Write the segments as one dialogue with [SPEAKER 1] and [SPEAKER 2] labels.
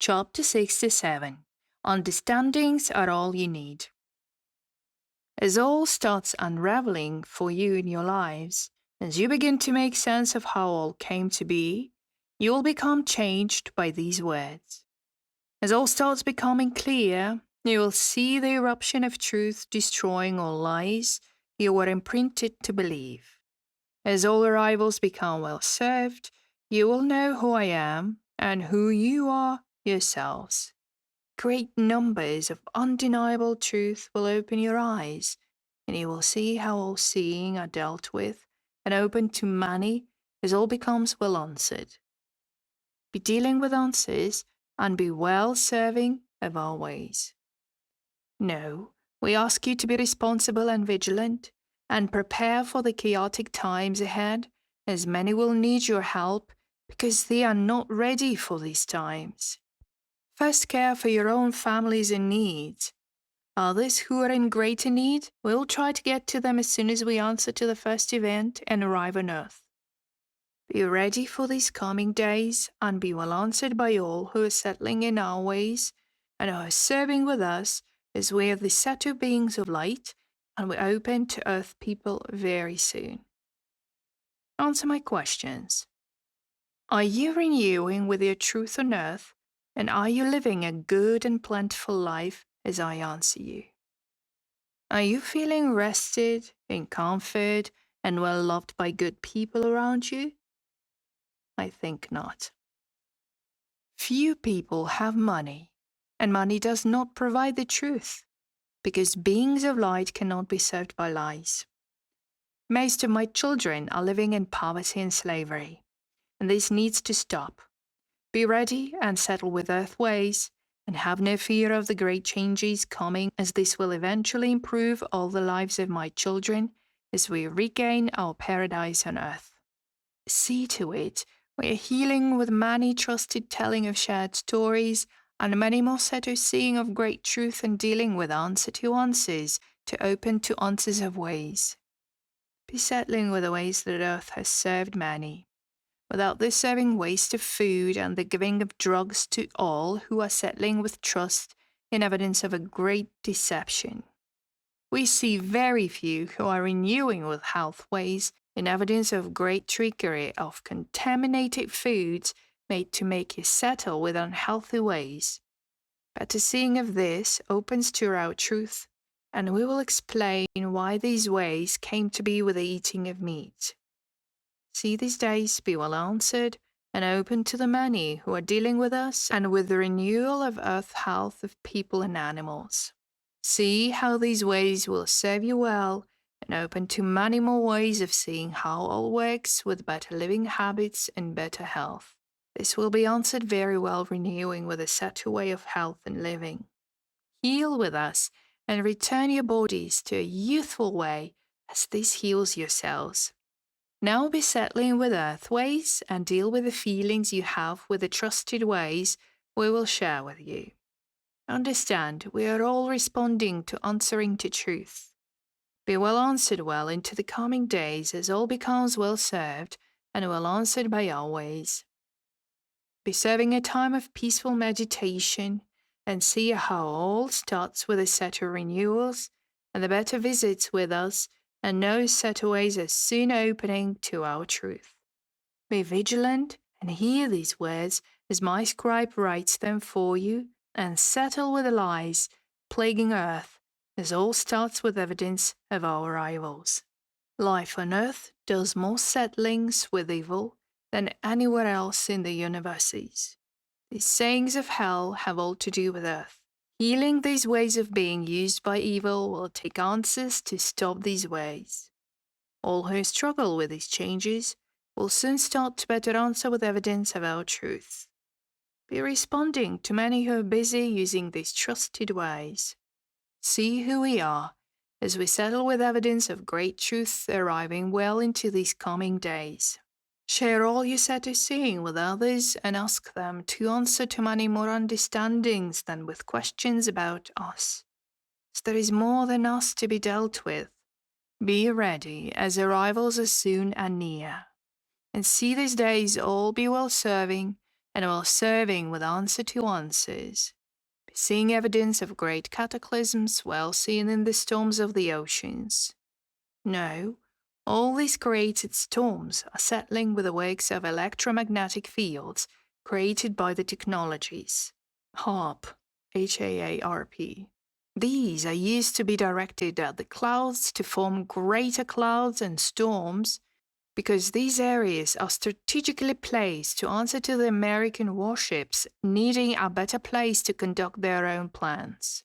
[SPEAKER 1] Chapter 67. Understandings are all you need. As all starts unraveling for you in your lives, as you begin to make sense of how all came to be, you will become changed by these words. As all starts becoming clear, you will see the eruption of truth destroying all lies you were imprinted to believe. As all arrivals become well served, you will know who I am and who you are yourselves. Great numbers of undeniable truth will open your eyes, and you will see how all seeing are dealt with and open to many as all becomes well answered. Be dealing with answers and be well serving of our ways. No, we ask you to be responsible and vigilant, and prepare for the chaotic times ahead, as many will need your help because they are not ready for these times. First, care for your own families in need. Others who are in greater need, we'll try to get to them as soon as we answer to the first event and arrive on earth. Be ready for these coming days and be well answered by all who are settling in our ways and who are serving with us as we are the set of beings of light and we're open to earth people very soon. Answer my questions. Are you renewing with your truth on earth? And are you living a good and plentiful life as I answer you? Are you feeling rested, in comfort, and well loved by good people around you? I think not. Few people have money, and money does not provide the truth, because beings of light cannot be served by lies. Most of my children are living in poverty and slavery, and this needs to stop. Be ready and settle with earth ways, and have no fear of the great changes coming, as this will eventually improve all the lives of my children as we regain our paradise on earth. See to it, we are healing with many trusted telling of shared stories, and many more set of seeing of great truth and dealing with answer to answers, to open to answers of ways. Be settling with the ways that earth has served many, without the serving waste of food and the giving of drugs to all who are settling with trust in evidence of a great deception. We see very few who are renewing with health ways in evidence of great trickery of contaminated foods made to make you settle with unhealthy ways. Better seeing of this opens to our truth, and we will explain why these ways came to be with the eating of meat. See these days be well answered and open to the many who are dealing with us and with the renewal of earth health of people and animals. See how these ways will serve you well and open to many more ways of seeing how all works with better living habits and better health. This will be answered very well, renewing with a set way of health and living. Heal with us and return your bodies to a youthful way as this heals yourselves. Now be settling with earth ways and deal with the feelings you have with the trusted ways we will share with you. Understand, we are all responding to answering to truth. Be well answered well into the coming days as all becomes well served and well answered by our ways. Be serving a time of peaceful meditation and see how all starts with a set of renewals and the better visits with us and no set ways are soon opening to our truth. Be vigilant and hear these words as my scribe writes them for you, and settle with the lies plaguing earth, as all starts with evidence of our arrivals. Life on earth does more settlings with evil than anywhere else in the universes. These sayings of hell have all to do with earth. Healing these ways of being used by evil will take answers to stop these ways. All who struggle with these changes will soon start to better answer with evidence of our truth. Be responding to many who are busy using these trusted ways. See who we are as we settle with evidence of great truth arriving well into these coming days. Share all you set to seeing with others and ask them to answer to many more understandings than with questions about us. So there is more than us to be dealt with. Be ready, as arrivals are soon and near. And see these days all be well serving, and while serving with answer to answers, seeing evidence of great cataclysms well seen in the storms of the oceans. No, all these created storms are settling with the works of electromagnetic fields created by the technologies. HAARP, HAARP. These are used to be directed at the clouds to form greater clouds and storms because these areas are strategically placed to answer to the American warships needing a better place to conduct their own plans.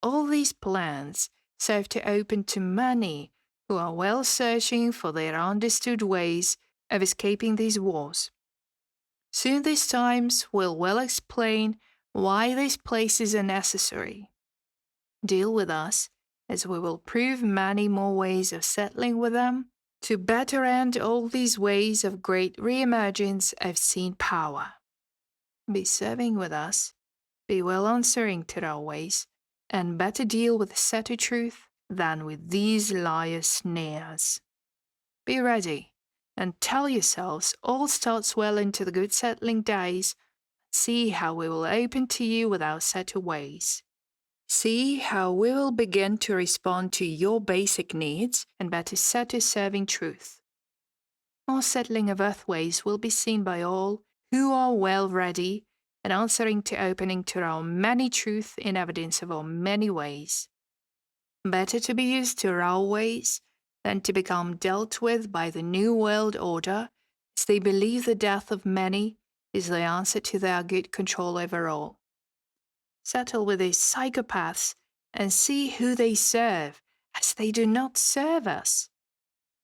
[SPEAKER 1] All these plans serve to open to many who are well searching for their understood ways of escaping these wars. Soon these times will well explain why these places are necessary. Deal with us, as we will prove many more ways of settling with them to better end all these ways of great reemergence of seen power. Be serving with us, be well answering to our ways, and better deal with Setu truth than with these liar snares. Be ready, and tell yourselves all starts well into the good settling days. See how we will open to you with our Setu ways. See how we will begin to respond to your basic needs and better Setu serving truth. More settling of earth ways will be seen by all who are well ready and answering to opening to our many truth in evidence of our many ways. Better to be used to our ways than to become dealt with by the New World Order, as they believe the death of many is the answer to their good control over all. Settle with these psychopaths and see who they serve, as they do not serve us.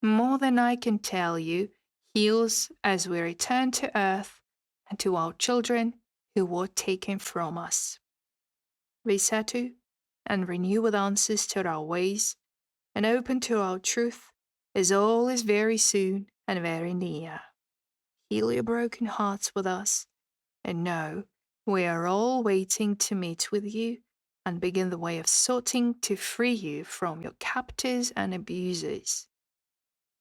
[SPEAKER 1] More than I can tell you heals as we return to earth and to our children who were taken from us. Resetu and renew with answers to our ways and open to our truth, as all is very soon and very near. Heal your broken hearts with us, and know we are all waiting to meet with you and begin the way of sorting to free you from your captors and abusers.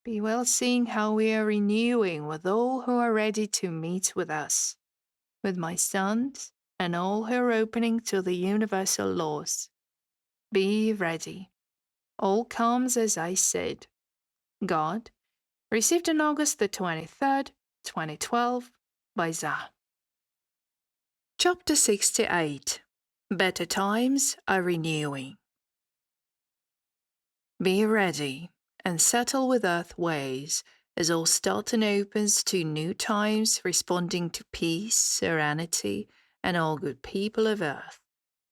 [SPEAKER 1] Be well seeing how we are renewing with all who are ready to meet with us, with my sons and all who are opening to the universal laws. Be ready. All comes as I said. God, received on August the 23rd, 2012, by Zah. Chapter 68. Better Times Are Renewing. Be ready and settle with earth ways as all start and opens to new times responding to peace, serenity, and all good people of earth.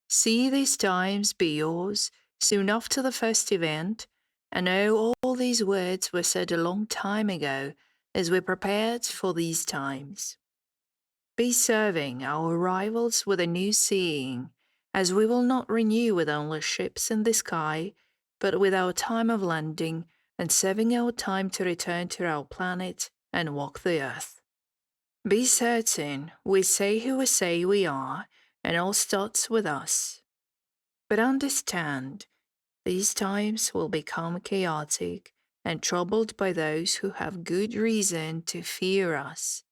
[SPEAKER 1] See these times be yours soon after the first event, and know all these words were said a long time ago as we prepared for these times. Be serving our rivals with a new seeing, as we will not renew with only ships in the sky, but with our time of landing and serving our time to return to our planet and walk the earth. Be certain we say who we say we are, and all starts with us. But understand, these times will become chaotic and troubled by those who have good reason to fear us,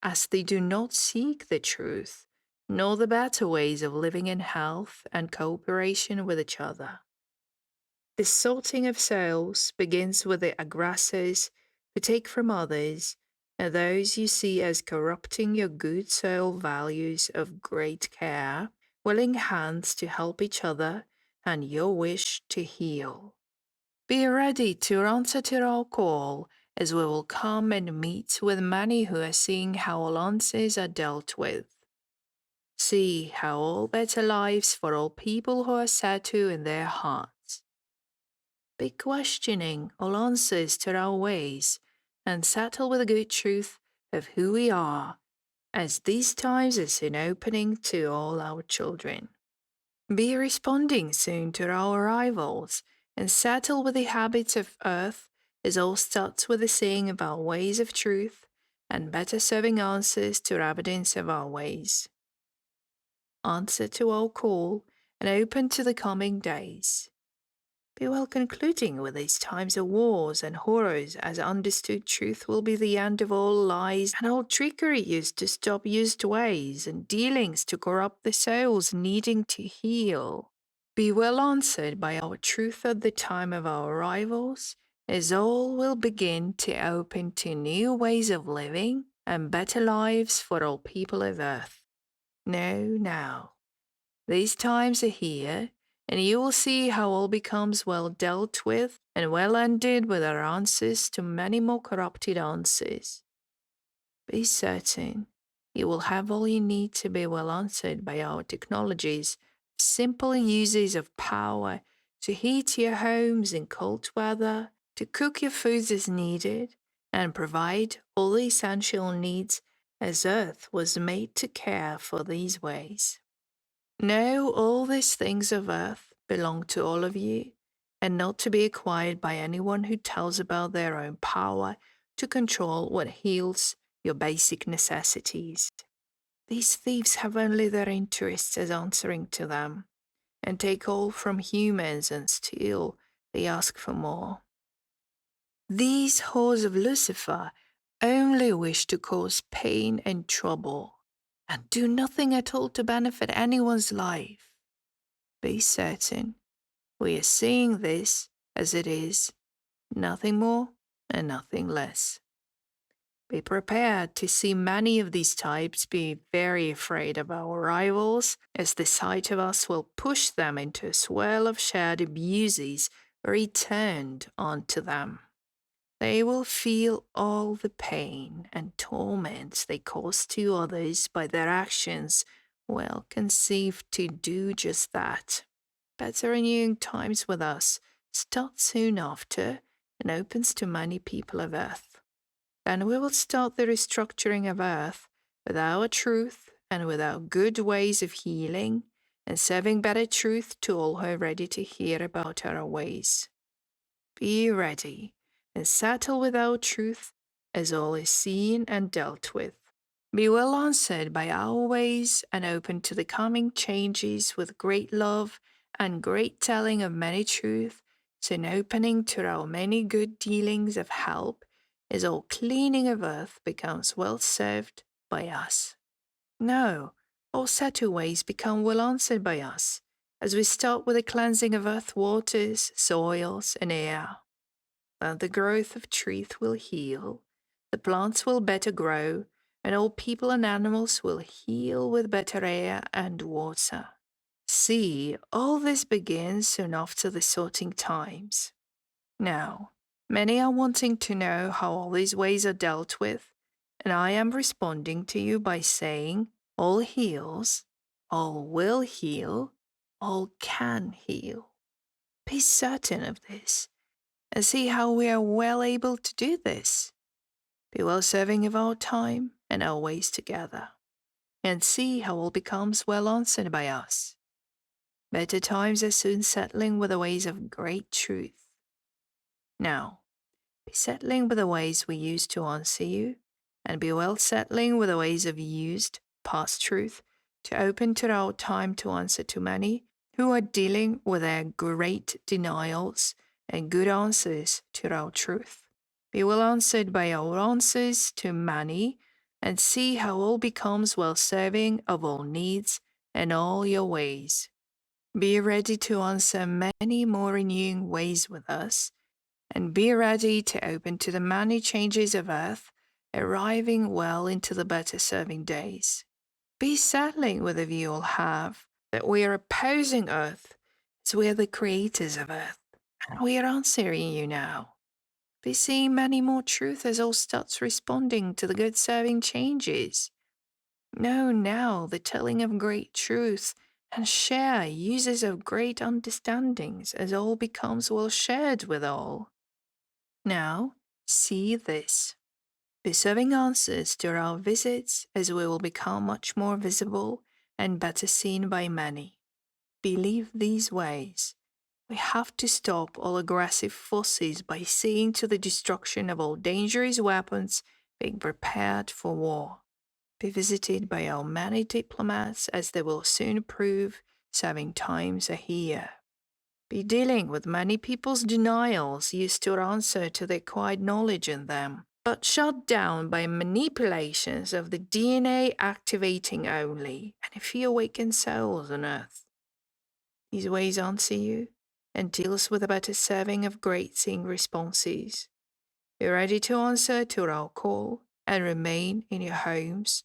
[SPEAKER 1] as they do not seek the truth, nor the better ways of living in health and cooperation with each other. The sorting of souls begins with the aggressors who take from others, and those you see as corrupting your good soul values of great care, willing hands to help each other, and your wish to heal. Be ready to answer to our call, as we will come and meet with many who are seeing how all answers are dealt with. See how all better lives for all people who are Setu in their hearts. Be questioning all answers to our ways, and settle with the good truth of who we are, as these times are soon opening to all our children. Be responding soon to our arrivals, and settle with the habits of earth, as all starts with the seeing of our ways of truth, and better serving answers to evidence of our ways. Answer to our call, and open to the coming days. Be well concluding with these times of wars and horrors, as understood truth will be the end of all lies and all trickery used to stop used ways and dealings to corrupt the souls needing to heal. Be well answered by our truth at the time of our arrivals, as all will begin to open to new ways of living and better lives for all people of earth. Now. These times are here, and you will see how all becomes well dealt with and well ended with our answers to many more corrupted answers. Be certain you will have all you need to be well answered by our technologies, simple uses of power to heat your homes in cold weather, to cook your foods as needed, and provide all the essential needs as Earth was made to care for these ways. Know all these things of earth belong to all of you, and not to be acquired by anyone who tells about their own power to control what heals your basic necessities. These thieves have only their interests as answering to them, and take all from humans and still they ask for more. These whores of Lucifer only wish to cause pain and trouble, and do nothing at all to benefit anyone's life. Be certain we are seeing this as it is, nothing more and nothing less. Be prepared to see many of these types be very afraid of our rivals, as the sight of us will push them into a swell of shared abuses returned onto them. They will feel all the pain and torments they cause to others by their actions, well conceived to do just that. Better renewing times with us starts soon after and opens to many people of Earth. Then we will start the restructuring of Earth with our truth and with our good ways of healing and serving better truth to all who are ready to hear about our ways. Be ready and settle with our truth as all is seen and dealt with. Be well answered by our ways and open to the coming changes with great love and great telling of many truth, so an opening to our many good dealings of help as all cleaning of earth becomes well served by us. No, all subtle ways become well answered by us, as we start with the cleansing of earth waters, soils, and air. Then the growth of truth will heal, the plants will better grow, and all people and animals will heal with better air and water. See, all this begins soon after the sorting times. Now, many are wanting to know how all these ways are dealt with, and I am responding to you by saying, all heals, all will heal, all can heal. Be certain of this, and see how we are well able to do this. Be well serving of our time and our ways together, and see how all becomes well answered by us. Better times are soon settling with the ways of great truth. Now, be settling with the ways we used to answer you, and be well settling with the ways of used, past truth, to open to our time to answer to many who are dealing with their great denials and good answers to our truth. Be well answered by our answers to many, and see how all becomes well serving of all needs and all your ways. Be ready to answer many more renewing ways with us, and be ready to open to the many changes of earth, arriving well into the better serving days. Be settling with the view you'll have that we are opposing earth, as we are the creators of earth, and we are answering you now. Be seeing many more truth as all starts responding to the good serving changes. Know now the telling of great truth, and share uses of great understandings as all becomes well shared with all. Now, see this. Be serving answers to our visits as we will become much more visible and better seen by many. Believe these ways. We have to stop all aggressive forces by seeing to the destruction of all dangerous weapons being prepared for war. Be visited by our many diplomats as they will soon prove, serving times are here. Be dealing with many people's denials used to answer to their quiet knowledge in them, but shut down by manipulations of the DNA activating only and a few awakened souls on earth. These ways answer you and deals with a better serving of great seeing responses. You're ready to answer to our call and remain in your homes,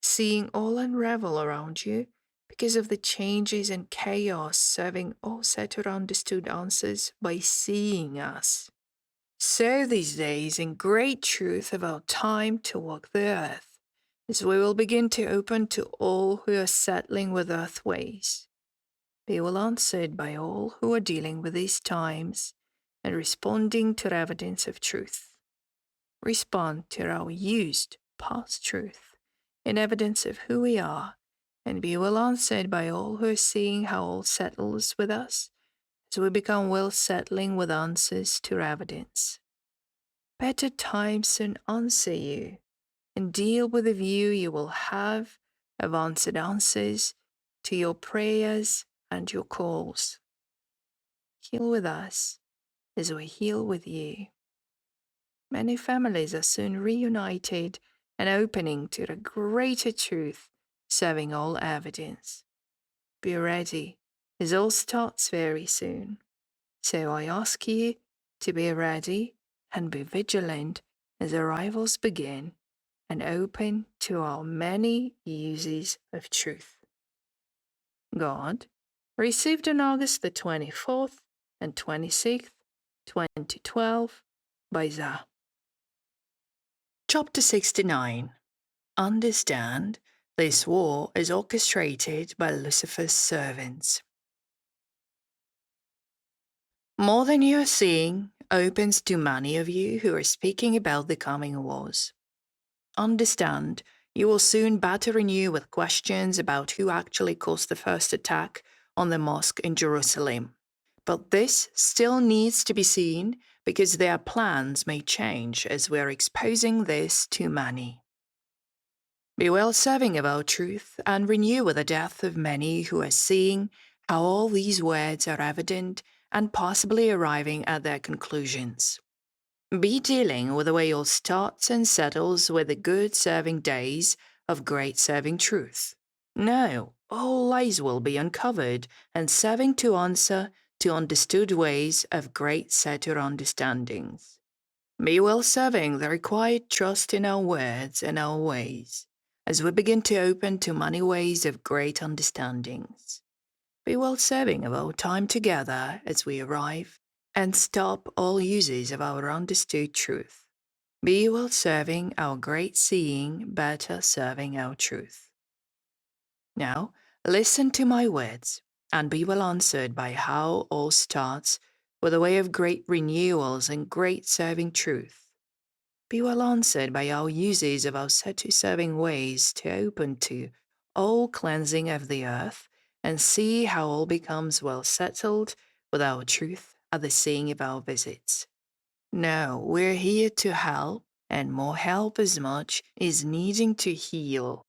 [SPEAKER 1] seeing all unravel around you because of the changes and chaos, serving all set or understood answers by seeing us. So these days, in great truth of our time to walk the earth, as we will begin to open to all who are settling with earth ways. Be well answered by all who are dealing with these times and responding to the evidence of truth. Respond to our used past truth in evidence of who we are, and be well answered by all who are seeing how all settles with us as we become well settling with answers to evidence. Better times soon answer you, and deal with the view you will have of answered answers to your prayers and your calls. Heal with us as we heal with you. Many families are soon reunited and opening to the greater truth, serving all evidence. Be ready, as all starts very soon. So I ask you to be ready and be vigilant as arrivals begin and open to our many uses of truth. God, received on August the 24th and 26th, 2012, by Zah. Chapter 69. Understand, this war is orchestrated by Lucifer's servants. More than you are seeing opens to many of you who are speaking about the coming wars. Understand, you will soon batter renew with questions about who actually caused the first attack on the mosque in Jerusalem. But this still needs to be seen because their plans may change as we are exposing this to many. Be well serving of our truth and renew with the death of many who are seeing how all these words are evident and possibly arriving at their conclusions. Be dealing with the way all starts and settles with the good serving days of great serving truth. No, all lies will be uncovered and serving to answer to understood ways of great setter understandings. Be well serving the required trust in our words and our ways, as we begin to open to many ways of great understandings. Be well serving of our time together as we arrive, and stop all uses of our understood truth. Be well serving our great seeing, better serving our truth. Now, listen to my words, and be well answered by how all starts with a way of great renewals and great serving truth. Be well answered by our uses of our set to serving ways to open to all cleansing of the earth and see how all becomes well settled with our truth at the seeing of our visits. No, we're here to help, and more help as much is needing to heal.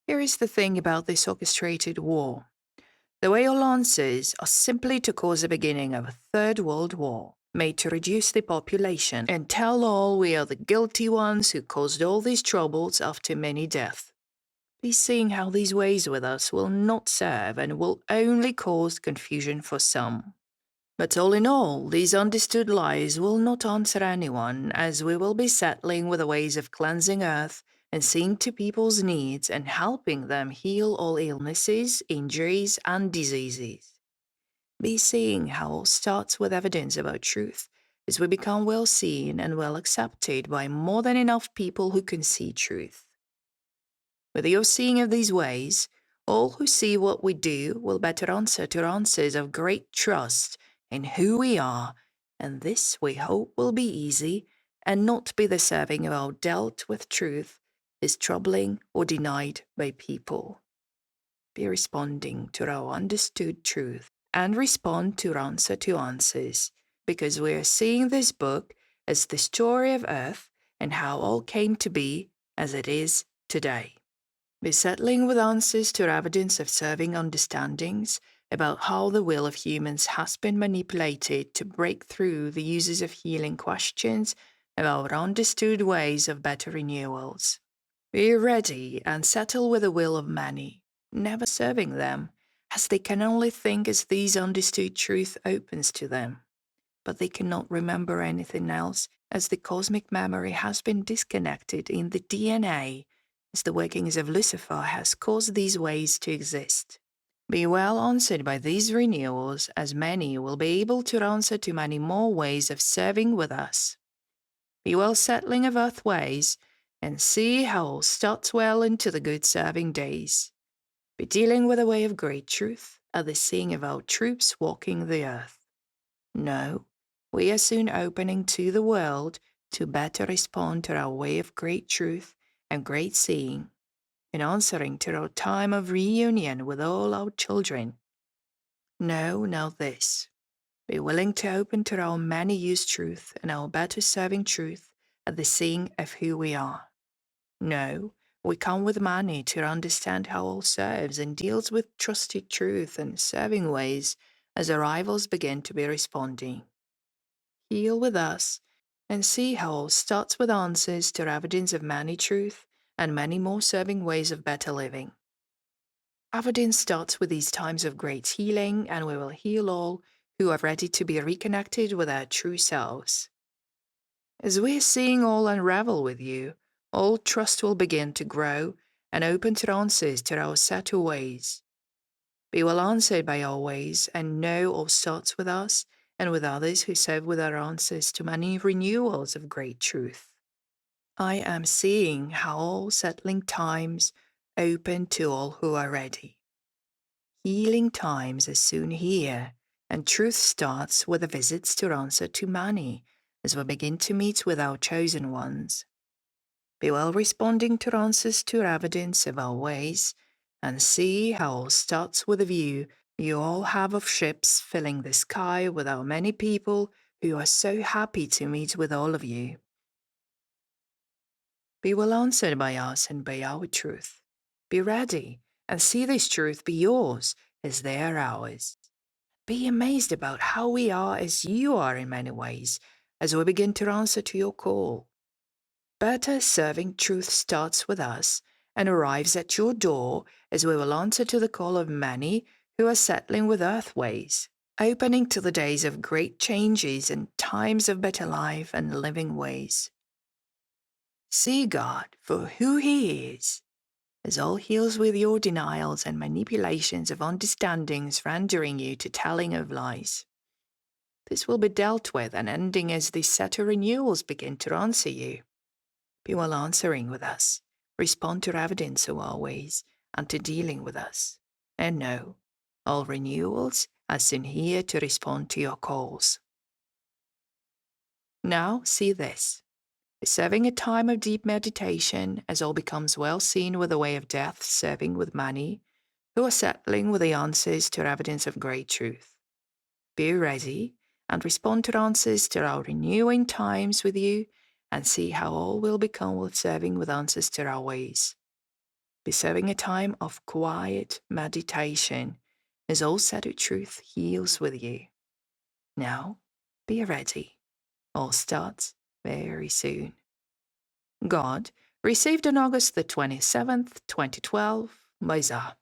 [SPEAKER 1] Here is the thing about this orchestrated war. The way all answers are simply to cause the beginning of a third world war, made to reduce the population and tell all we are the guilty ones who caused all these troubles after many deaths. Be seeing how these ways with us will not serve and will only cause confusion for some. But all in all, these understood lies will not answer anyone, as we will be settling with the ways of cleansing earth and seeing to people's needs and helping them heal all illnesses, injuries, and diseases. Be seeing how all starts with evidence about truth, as we become well seen and well accepted by more than enough people who can see truth. With your seeing of these ways, all who see what we do will better answer to answers of great trust in who we are, and this we hope will be easy and not be the serving of our dealt with truth is troubling or denied by people. Be responding to our understood truth and respond to answers, because we are seeing this book as the story of earth and how all came to be as it is today. Be settling with answers to evidence of serving understandings about how the will of humans has been manipulated to break through the uses of healing questions about understood ways of better renewals. Be ready and settle with the will of many, never serving them, as they can only think as these understood truth opens to them. But they cannot remember anything else, as the cosmic memory has been disconnected in the DNA, as the workings of Lucifer has caused these ways to exist. Be well answered by these renewals, as many will be able to answer to many more ways of serving with us. Be well settling of earth ways, and see how all starts well into the good serving days. Be dealing with a way of great truth, at the seeing of our troops walking the earth. No, we are soon opening to the world to better respond to our way of great truth and great seeing, in answering to our time of reunion with all our children. No, now this. Be willing to open to our many-used truth and our better serving truth at the seeing of who we are. No, we come with money to understand how all serves and deals with trusted truth and serving ways as arrivals begin to be responding. Heal with us and see how all starts with answers to evidence of many truth and many more serving ways of better living. Evidence starts with these times of great healing, and we will heal all who are ready to be reconnected with our true selves. As we are seeing all unravel with you, all trust will begin to grow and open to answers to our set ways. Be well answered by our ways, and know all starts with us and with others who serve with our answers to many renewals of great truth. I am seeing how all settling times open to all who are ready. Healing times are soon here, and truth starts with the visits to answer to many as we begin to meet with our chosen ones. Be well responding to answers to evidence of our ways, and see how all starts with a view you all have of ships filling the sky with our many people who are so happy to meet with all of you. Be well answered by us and by our truth. Be ready and see this truth be yours as they are ours. Be amazed about how we are as you are in many ways as we begin to answer to your call. Better serving truth starts with us and arrives at your door as we will answer to the call of many who are settling with earth ways, opening to the days of great changes and times of better life and living ways. See God for who He is, as all heals with your denials and manipulations of understandings rendering you to telling of lies. This will be dealt with and ending as these set of renewals begin to answer you. Be well answering with us, respond to evidence of our ways, and to dealing with us. And know, all renewals are soon here to respond to your calls. Now see this. Serving a time of deep meditation as all becomes well seen with the way of death, serving with many, who are settling with the answers to evidence of great truth. Be ready and respond to answers to our renewing times with you, and see how all will become with serving with answers to our ways. Be serving a time of quiet meditation as all settled truth heals with you. Now, be ready. All starts very soon. God, received on August the 27th, 2012, by Za.